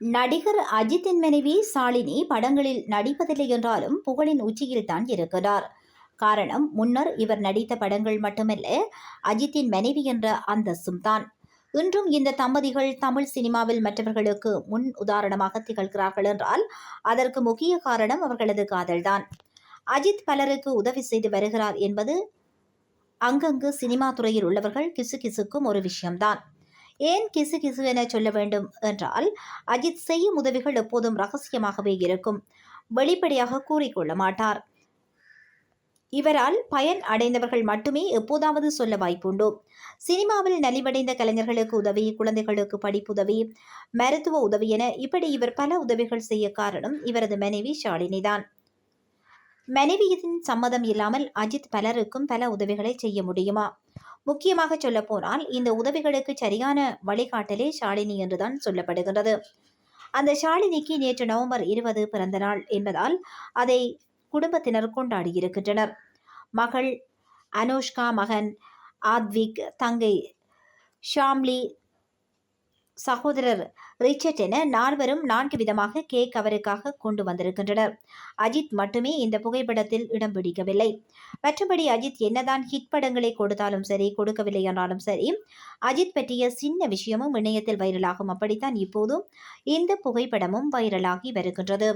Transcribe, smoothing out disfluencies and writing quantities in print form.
நடிகர் அஜித்தின் மனைவி ஷாலினி படங்களில் நடிப்பதில்லை என்றாலும் புகழின் உச்சியில் தான் இருக்கிறார். காரணம், முன்னர் இவர் நடித்த படங்கள் மட்டுமல்ல, அஜித்தின் மனைவி என்ற அந்தஸ்தும் தான். இன்றும் இந்த தம்பதிகள் தமிழ் சினிமாவில் மற்றவர்களுக்கு முன் உதாரணமாக திகழ்கிறார்கள் என்றால் அதற்கு முக்கிய காரணம் அவர்களது காதல்தான். அஜித் பலருக்கு உதவி செய்து வருகிறார் என்பது அங்கங்கு சினிமா துறையில் உள்ளவர்கள் கிசுகிசுக்கும் ஒரு விஷயம்தான். ஏன் கிசு என சொல்ல வேண்டும் என்றால், அஜித் செய்யும் உதவிகள் எப்போதும் ரகசியமாகவே இருக்கும். வெளிப்படையாக கூறிக்கொள்ள மாட்டார். இவரால் பயன் அடைந்தவர்கள் மட்டுமே எப்போதாவது சொல்ல வாய்ப்புண்டு. சினிமாவில் நலிவடைந்த கலைஞர்களுக்கு உதவி, குழந்தைகளுக்கு படிப்புதவி, மருத்துவ உதவி என இப்படி இவர் பல உதவிகள் செய்ய காரணம் இவரது மனைவி ஷாலினிதான். மனைவியின் சம்மதம் இல்லாமல் அஜித் பலருக்கும் பல உதவிகளை செய்ய முடியுமா? முக்கியமாக சொல்ல போனால் இந்த உதவிகளுக்கு சரியான வழிகாட்டலே ஷாலினி என்றுதான் சொல்லப்படுகின்றது. அந்த ஷாலினிக்கு நேற்று நவம்பர் 20 பிறந்த நாள் என்பதால் அதை குடும்பத்தினர் கொண்டாடியிருக்கின்றனர். மகள் அனுஷ்கா, மகன் ஆத்விக், தங்கை ஷாம்லி, சகோதரர் ரிச்சர்ட் என நால்வரும் 4 விதமாக கேக் அவருக்காக கொண்டு வந்திருக்கின்றனர். அஜித் மட்டுமே இந்த புகைப்படத்தில் இடம் பிடிக்கவில்லை. மற்றபடி அஜித் என்னதான் ஹிட் படங்களை கொடுத்தாலும் சரி, கொடுக்கவில்லை என்றாலும் சரி, அஜித் பற்றிய சின்ன விஷயமும் இணையத்தில் வைரலாகும். அப்படித்தான் இப்போதும் இந்த புகைப்படமும் வைரலாகி வருகின்றது.